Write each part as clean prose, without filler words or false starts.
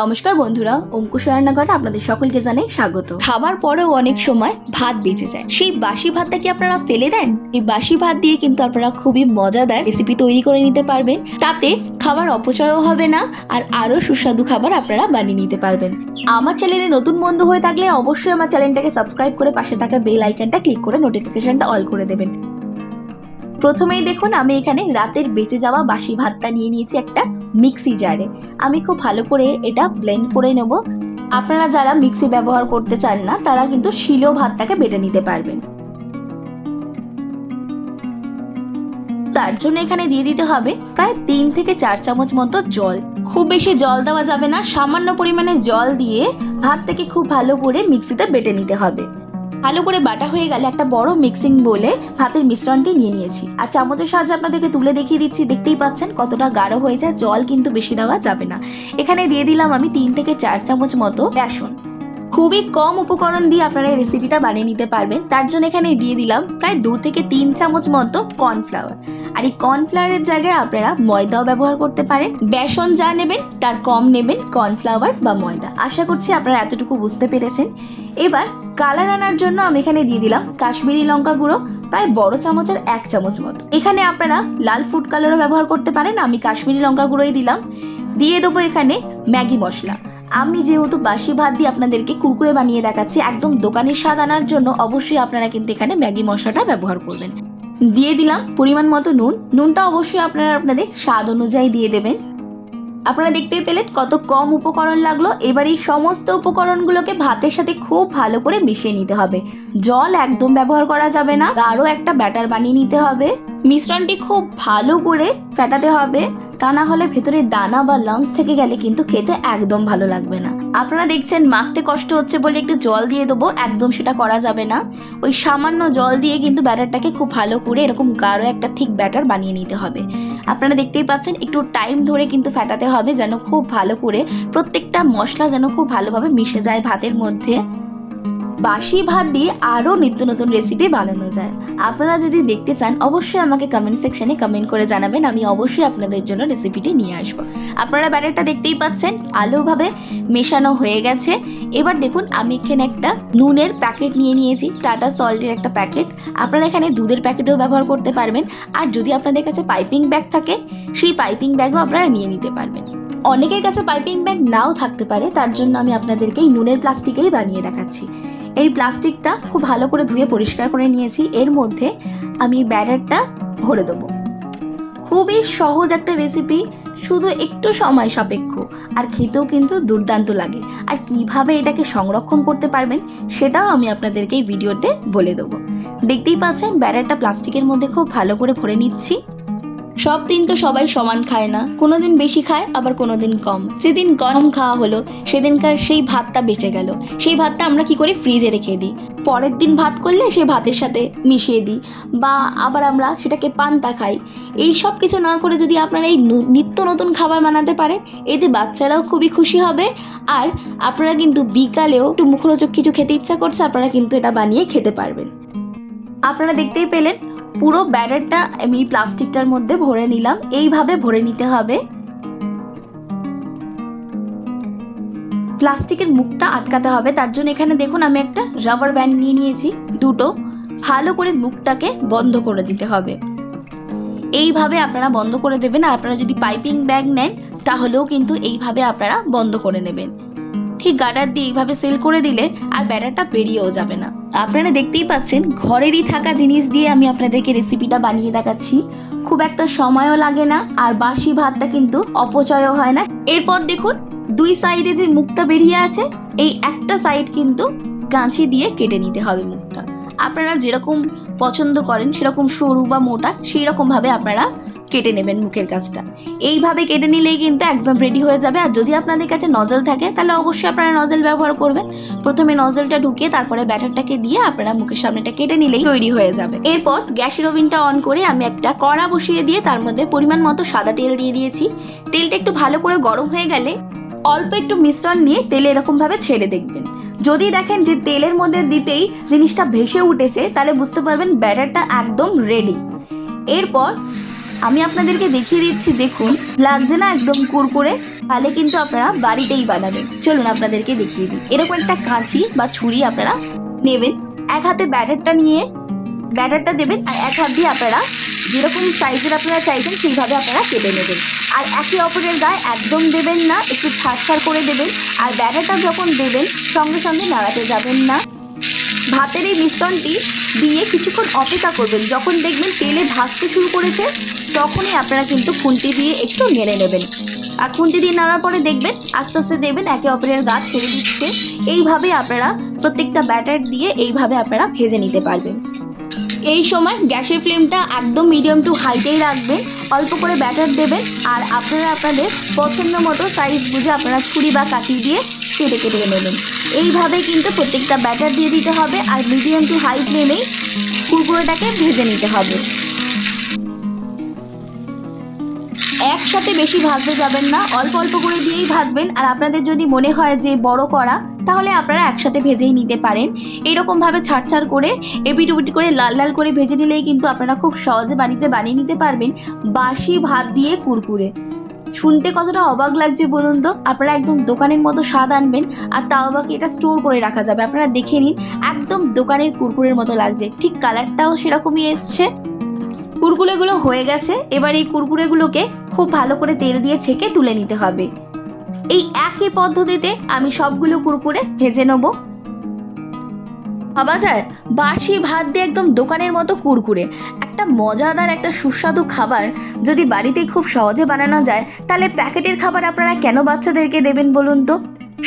নমস্কার বন্ধুরা, অঙ্কুশ রান্নাঘরে আপনাদের সকলকে জানাই স্বাগত। খাবার পরেও অনেক সময় ভাত বেঁচে যায়, সেই বাসি ভাতটা কি আপনারা ফেলে দেন? এই বাসি ভাত দিয়ে কিন্তু আপনারা খুবই মজাদার রেসিপি তৈরি করে নিতে পারবেন। তাতে খাবার অপচয়ও হবে না, আর আরো সুস্বাদু খাবার আপনারা বানিয়ে নিতে পারবেন। আমার চ্যানেলে নতুন বন্ধু হয়ে থাকলে অবশ্যই আমার চ্যানেলটাকে সাবস্ক্রাইব করে পাশে থাকা বেল আইকনটা ক্লিক করে নোটিফিকেশনটা অল করে দেবেন। প্রথমেই দেখুন, আমি এখানে রাতের বেঁচে যাওয়া বাসি ভাতটা নিয়ে নিয়েছি একটা মিক্সি জারে। আমি খুব ভালো করে এটা ব্লেন্ড করে নেব। আপনারা যারা মিক্সি ব্যবহার করতে চান না তারা কিন্তু শিলেও ভাতটাকে বেটে নিতে পারবেন। তার জন্য এখানে দিয়ে দিতে হবে প্রায় 3 থেকে 4 চামচ মতো জল। খুব বেশি জল দেওয়া যাবে না, সামান্য পরিমাণে জল দিয়ে ভাতটাকে খুব ভালো করে মিক্সিতে বেটে নিতে হবে। ভালো করে বাটা হয়ে গেলে একটা বড় মিক্সিং বলে ভাতের মিশ্রণটি নিয়ে নিয়েছি, আর চামচের সাহায্যে আপনাদেরকে তুলে দেখিয়ে দিচ্ছি। দেখতেই পাচ্ছেন কতটা গাঢ় হয়ে যায়। জল কিন্তু বেশি দেওয়া যাবে না। এখানে দিয়ে দিলাম আমি 3 থেকে 4 চামচ মতো বেসন। খুবই কম উপকরণ দিয়ে আপনারা এই রেসিপিটা বানিয়ে নিতে পারবেন। তার জন্য এখানে দিয়ে দিলাম প্রায় 2 থেকে 3 চামচ মতো কর্নফ্লাওয়ার। আর এই কর্নফ্লাওয়ারের জায়গায় আপনারা ময়দাও ব্যবহার করতে পারেন। বেসন যা নেবেন তার কম নেবেন কর্নফ্লাওয়ার বা ময়দা। আশা করছি আপনারা এতটুকু বুঝতে পেরেছেন। এবার কালার আনার জন্য আমি এখানে দিয়ে দিলাম কাশ্মীরি লঙ্কা গুঁড়ো প্রায় বড় চামচের 1 চামচ মতো। এখানে আপনারা লাল ফুড কালারও ব্যবহার করতে পারেন, আমি কাশ্মীরি লঙ্কা গুঁড়োই দিলাম। দিয়ে দেবো এখানে ম্যাগি মশলা। আমি যেহেতু বাসি ভাত দিয়ে আপনাদেরকে কুরকুরে বানিয়ে দেখাচ্ছি, একদম দোকানের স্বাদ আনার জন্য অবশ্যই আপনারা কিন্তু এখানে ম্যাগি মশলাটা ব্যবহার করবেন। দিয়ে দিলাম পরিমাণ মতো নুন। নুনটা অবশ্যই আপনারা আপনাদের স্বাদ অনুযায়ী দিয়ে দেবেন। আপনারা দেখতেই পেলেন কত কম উপকরণ লাগলো। এবার এই সমস্ত উপকরণগুলোকে ভাতের সাথে খুব ভালো করে মিশিয়ে নিতে হবে। জল একদম ব্যবহার করা যাবে না, আরও একটা ব্যাটার বানিয়ে নিতে হবে। মিশ্রণটি খুব ভালো করে ফেটাতে হবে, তা না হলে ভেতরে দানা বা লাম্পস থেকে গেলে কিন্তু খেতে একদম ভালো লাগবে না। আপনারা দেখছেন মাখতে কষ্ট হচ্ছে বলে একটু জল দিয়ে দেবো, একদম সেটা করা যাবে না। ওই সামান্য জল দিয়ে কিন্তু ব্যাটারটাকে খুব ভালো করে এরকম গাঢ় একটা ঠিক ব্যাটার বানিয়ে নিতে হবে। আপনারা দেখতেই পাচ্ছেন একটু টাইম ধরে কিন্তু ফেটাতে হবে, যেন খুব ভালো করে প্রত্যেকটা মশলা যেন খুব ভালোভাবে মিশে যায় ভাতের মধ্যে। বাসি ভাত দিয়ে আরও নিত্য নতুন রেসিপি বানানো যায়। আপনারা যদি দেখতে চান অবশ্যই আমাকে কমেন্ট সেকশনে কমেন্ট করে জানাবেন, আমি অবশ্যই আপনাদের জন্য রেসিপিটি নিয়ে আসবো। আপনারা ব্যাটারটা দেখতেই পাচ্ছেন ভালোভাবে মেশানো হয়ে গেছে। এবার দেখুন, আমি এখানে একটা নুনের প্যাকেট নিয়ে নিয়েছি, টাটা সল্টের একটা প্যাকেট। আপনারা এখানে দুধের প্যাকেটও ব্যবহার করতে পারবেন, আর যদি আপনাদের কাছে পাইপিং ব্যাগ থাকে সেই পাইপিং ব্যাগও আপনারা নিয়ে নিতে পারবেন। অনেকের কাছে পাইপিং ব্যাগ নাও থাকতে পারে, তার জন্য আমি আপনাদেরকে এই নুনের প্লাস্টিকেই বানিয়ে দেখাচ্ছি। এই প্লাস্টিকটা খুব ভালো করে ধুয়ে পরিষ্কার করে নিয়েছি। এর মধ্যে আমি ব্যাটারটা ভরে দেবো। খুবই সহজ একটা রেসিপি, শুধু একটু সময় সাপেক্ষ, আর খেতেও কিন্তু দুর্দান্ত লাগে। আর কিভাবে এটাকে সংরক্ষণ করতে পারবেন সেটাও আমি আপনাদেরকে এই ভিডিওতে বলে দেবো। দেখতেই পাচ্ছেন ব্যাটারটা প্লাস্টিকের মধ্যে খুব ভালো করে ভরে নিচ্ছি। সব দিন তো সবাই সমান খায় না, কোনো দিন বেশি খায় আবার কোনো দিন কম। যেদিন কম খাওয়া হলো সেদিনকার সেই ভাতটা বেঁচে গেল, সেই ভাতটা আমরা কি করি ফ্রিজে রেখে দিই। পরের দিন ভাত করলে সেই ভাতের সাথে মিশিয়ে দিই, বা আবার আমরা সেটাকে পান্তা খাই। এই সব কিছু না করে যদি আপনারা এই নিত্য নতুন খাবার বানাতে পারেন, এতে বাচ্চারাও খুবই খুশি হবে। আর আপনারা কিন্তু বিকালেও একটু মুখরোচক কিছু খেতে ইচ্ছা করছে, আপনারা কিন্তু এটা বানিয়ে খেতে পারবেন। আপনারা দেখতেই পেলেন পুরো ব্যাটারটা আমি প্লাস্টিকটার মধ্যে ভরে নিলাম। এইভাবে ভরে নিতে হবে। প্লাস্টিকের মুখটা আটকাতে হবে, তার জন্য এখানে দেখুন আমি একটা রাবার ব্যান্ড নিয়ে নিয়েছি দুটো। ভালো করে মুখটাকে বন্ধ করে দিতে হবে। এইভাবে আপনারা বন্ধ করে দেবেন। আর আপনারা যদি পাইপিং ব্যাগ নেন তাহলেও কিন্তু এইভাবে আপনারা বন্ধ করে নেবেন। ঠিক গার্ডার দিয়ে এইভাবে সেল করে দিলে আর ব্যাটারটা বেরিয়েও যাবে না। আপনারা দেখতেই পাচ্ছেন ঘরেরই থাকা জিনিস দিয়ে আমি আপনাদেরকে রেসিপিটা বানিয়ে দেখাচ্ছি। খুব একটা সময়ও লাগে না, আর বাসি ভাতটা কিন্তু অপচয়ও হয় না। এরপর দেখুন দুই সাইডে যে মুখটা বেরিয়ে আছে, এই একটা সাইড কিন্তু কাঁচি দিয়ে কেটে নিতে হবে মুখটা। আপনারা যেরকম পছন্দ করেন সেরকম সরু বা মোটা সেই রকমভাবে আপনারা কেটে নেবেন মুখের কাজটা। এইভাবে কেটে নিলেই কিন্তু একদম রেডি হয়ে যাবে। আর যদি আপনাদের কাছে নজল থাকে তাহলে অবশ্যই আপনারা নজল ব্যবহার করবেন। প্রথমে নজলটা ঢুকিয়ে তারপরে ব্যাটারটাকে দিয়ে আপনারা মুখের সামনেটা কেটে নিলেই তৈরি হয়ে যাবে। এরপর গ্যাসের ওভেনটা অন করে আমি একটা কড়া বসিয়ে দিয়ে তার মধ্যে পরিমাণ মতো সাদা তেল দিয়ে দিয়েছি। তেলটা একটু ভালো করে গরম হয়ে গেলে অল্প একটু মিশ্রণ নিয়ে তেলে এরকমভাবে ছেড়ে দেখবেন। যদি দেখেন যে তেলের মধ্যে দিতেই জিনিসটা ভেসে উঠেছে, তাহলে বুঝতে পারবেন ব্যাটারটা একদম রেডি। এরপর আমি আপনাদেরকে দেখিয়ে দিচ্ছি, দেখুন লাগছে না একদম কুরকুরে। তাহলে কিন্তু আপনারা বাড়িতেই বানাবেন। চলুন আপনাদেরকে দেখিয়ে দিই। এরকম একটা কাঁচি বা ছুরি আপনারা নেবেন, এক হাতে ব্যাটারটা দেবেন আর এক হাত দিয়ে আপনারা যেরকম সাইজের আপনারা চাইছেন সেইভাবে আপনারা কেটে নেবেন। আর একে অপরের গায়ে একদম দেবেন না, একটু ছাড় করে দেবেন। আর ব্যাটারটা যখন দেবেন সঙ্গে সঙ্গে নাড়াতে যাবেন না। ভাতের এই মিশ্রণটি দিয়ে কিছুক্ষণ অপেক্ষা করবেন। যখন দেখবেন তেলে ভাজতে শুরু করেছে তখনই আপনারা কিন্তু খুন্তি দিয়ে একটু নেড়ে নেবেন। আর খুন্তি দিয়ে নাড়ার পরে দেখবেন আস্তে আস্তে দেখবেন একে অপরের গা ছেড়ে দিচ্ছে। এইভাবে আপনারা প্রত্যেকটা ব্যাটার দিয়ে এইভাবে আপনারা ভেজে নিতে পারবেন। এই সময় গ্যাসের ফ্লেমটা একদম মিডিয়াম টু হাইতেই রাখবেন। অল্প করে ব্যাটার দেবেন আর আপনারা আপনাদের পছন্দ মতো সাইজ বুঝে আপনারা ছুরি বা কাঁচি দিয়ে কেটে নেবেন। এইভাবে কিন্তু প্রত্যেকটা ব্যাটার দিয়ে দিতে হবে আর মিডিয়াম টু হাই ফ্লেমেই কুরকুরেটাকে ভেজে নিতে হবে। একসাথে বেশি ভাজতে যাবেন না, অল্প অল্প করে দিয়েই ভাজবেন। আর আপনাদের যদি মনে হয় যে বড় করা, তাহলে আপনারা একসাথে ভেজেই নিতে পারেন। এইরকমভাবে ছাড় করে এপিট ওপিট করে লাল লাল করে ভেজে নিলেই কিন্তু আপনারা খুব সহজে বাড়িতে বানিয়ে নিতে পারবেন বাসি ভাত দিয়ে কুরকুরে। শুনতে কতটা অবাক লাগছে বলুন তো? আপনারা একদম দোকানের মতো স্বাদ আনবেন আর তাও বাকি এটা স্টোর করে রাখা যাবে। আপনারা দেখে নিন, একদম দোকানের কুরকুরের মতো লাগছে, ঠিক কালারটাও সেরকমই এসছে। কুরকুরেগুলো হয়ে গেছে। এবার এই কুরকুরেগুলোকে খুব ভালো করে তেল দিয়ে ছেঁকে তুলে নিতে হবে। এই একই পদ্ধতিতে আমি সবগুলো কুরকুরে ভেজে নেব। ভাবা যায় বাসি ভাত দিয়ে একদম দোকানের মতো কুরকুরে, একটা মজাদার একটা সুস্বাদু খাবার যদি বাড়িতে খুব সহজে বানানো যায়, তাহলে প্যাকেটের খাবার আপনারা কেন বাচ্চাদেরকে দেবেন বলুন তো?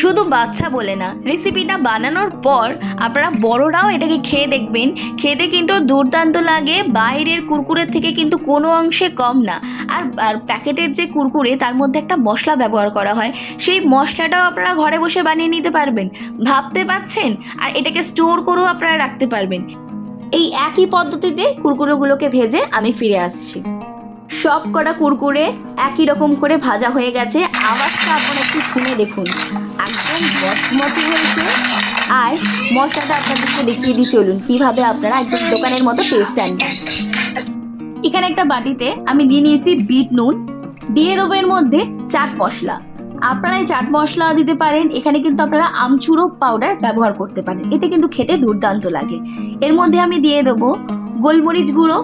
শুধু বাচ্চা বলে না, রেসিপিটা বানানোর পর আপনারা বড়রাও এটাকে খেয়ে দেখবেন। খেতে কিন্তু দুর্দান্ত লাগে, বাইরের কুরকুরের থেকে কিন্তু কোনো অংশে কম না। আর প্যাকেটের যে কুরকুরে তার মধ্যে একটা মশলা ব্যবহার করা হয়, সেই মশলাটাও আপনারা ঘরে বসে বানিয়ে নিতে পারবেন। ভাবতে পারছেন? আর এটাকে স্টোর করেও আপনারা রাখতে পারবেন। এই একই পদ্ধতিতে কুরকুরেগুলোকে ভেজে আমি ফিরে আসছি। সব কটা কুরকুরে একই রকম করে ভাজা হয়ে গেছে। আওয়াজটা আপনারা একটু শুনে দেখুন, একদম মচমচে হয়েছে। আর মশলাটা আপনাদেরকে দেখিয়ে দিই, চলুন কিভাবে আপনারা একদম দোকানের মতো টেস্ট আনবেন। এখানে একটা বাটিতে আমি দিয়ে নিয়েছি বিট নুন, দিয়ে দেবো এর মধ্যে চাট মশলা। আপনারা এই চাট মশলা দিতে পারেন, এখানে কিন্তু আপনারা আমচুরো পাউডার ব্যবহার করতে পারেন, এতে কিন্তু খেতে দুর্দান্ত লাগে। এর মধ্যে আমি দিয়ে দেবো গোলমরিচ গুঁড়ো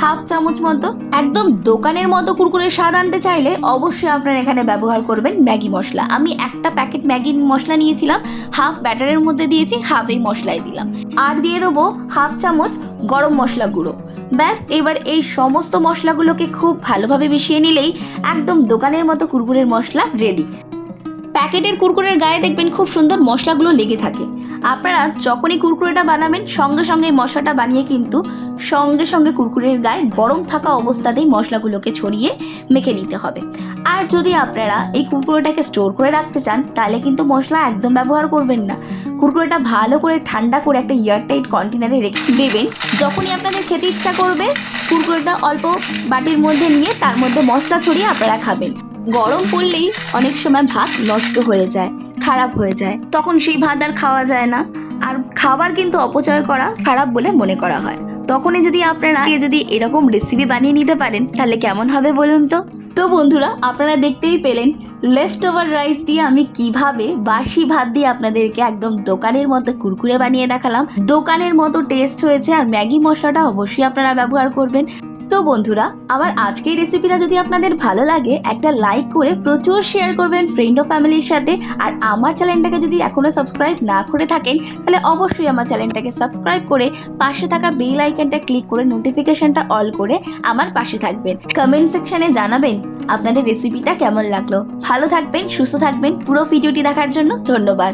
হাফ চামচ মতো। একদম দোকানের মতো কুরকুরের স্বাদ আনতে চাইলে অবশ্যই আপনারা এখানে ব্যবহার করবেন ম্যাগি মশলা। আমি একটা প্যাকেট ম্যাগি মশলা নিয়েছিলাম, হাফ ব্যাটারের মধ্যে দিয়েছি, হাফ এই মশলাই দিলাম। আর দিয়ে দেবো হাফ চামচ গরম মশলা গুঁড়ো। ব্যাস, এবার এই সমস্ত মশলাগুলোকে খুব ভালোভাবে মিশিয়ে নিলেই একদম দোকানের মতো কুরকুরের মশলা রেডি। প্যাকেটের কুরকুরের গায়ে দেখবেন খুব সুন্দর মশলাগুলো লেগে থাকে। আপনারা যখনই কুরকুরেটা বানাবেন সঙ্গে সঙ্গে এই মশলাটা বানিয়ে কিন্তু সঙ্গে সঙ্গে কুরকুরের গায়ে গরম থাকা অবস্থাতেই মশলাগুলোকে ছড়িয়ে মেখে নিতে হবে। আর যদি আপনারা এই কুরকুরেটাকে স্টোর করে রাখতে চান, তাহলে কিন্তু মশলা একদম ব্যবহার করবেন না। কুরকুরেটা ভালো করে ঠান্ডা করে একটা এয়ারটাইট কন্টেনারে রেখে দেবেন। যখনই আপনাদের খেতে ইচ্ছা করবে, কুরকুরেটা অল্প বাটির মধ্যে নিয়ে তার মধ্যে মশলা ছড়িয়ে আপনারা খাবেন। গরম পড়লেই অনেক সময় ভাত নষ্ট হয়ে যায়, খারাপ হয়ে যায়, তখন সেই ভাত আর খাওয়া যায় না। আর খাবার কিন্তু অপচয় করা খারাপ বলে মনে করা হয়। তখনই যদি আপনারা এরকম রেসিপি বানিয়ে নিতে পারেন, তাহলে কেমন হবে বলুন তো? তো বন্ধুরা, আপনারা দেখতেই পেলেন লেফট ওভার রাইস দিয়ে আমি কিভাবে বাসি ভাত দিয়ে আপনাদেরকে একদম দোকানের মতো কুরকুরে বানিয়ে দেখালাম। দোকানের মতো টেস্ট হয়েছে। আর ম্যাগি মশলাটা অবশ্যই আপনারা ব্যবহার করবেন। তো বন্ধুরা, আমার আজকের রেসিপিটা যদি আপনাদের ভালো লাগে, একটা লাইক করে প্রচুর শেয়ার করবেন ফ্রেন্ড ও ফ্যামিলির সাথে। আর আমার চ্যানেলটাকে যদি এখনো সাবস্ক্রাইব না করে থাকেন, তাহলে অবশ্যই আমার চ্যানেলটাকে সাবস্ক্রাইব করে পাশে থাকা বেল আইকনটা ক্লিক করে নোটিফিকেশনটা অল করে আমার পাশে থাকবেন। কমেন্ট সেকশনে জানাবেন আপনাদের রেসিপিটা কেমন লাগলো। ভালো থাকবেন, সুস্থ থাকবেন। পুরো ভিডিওটি দেখার জন্য ধন্যবাদ।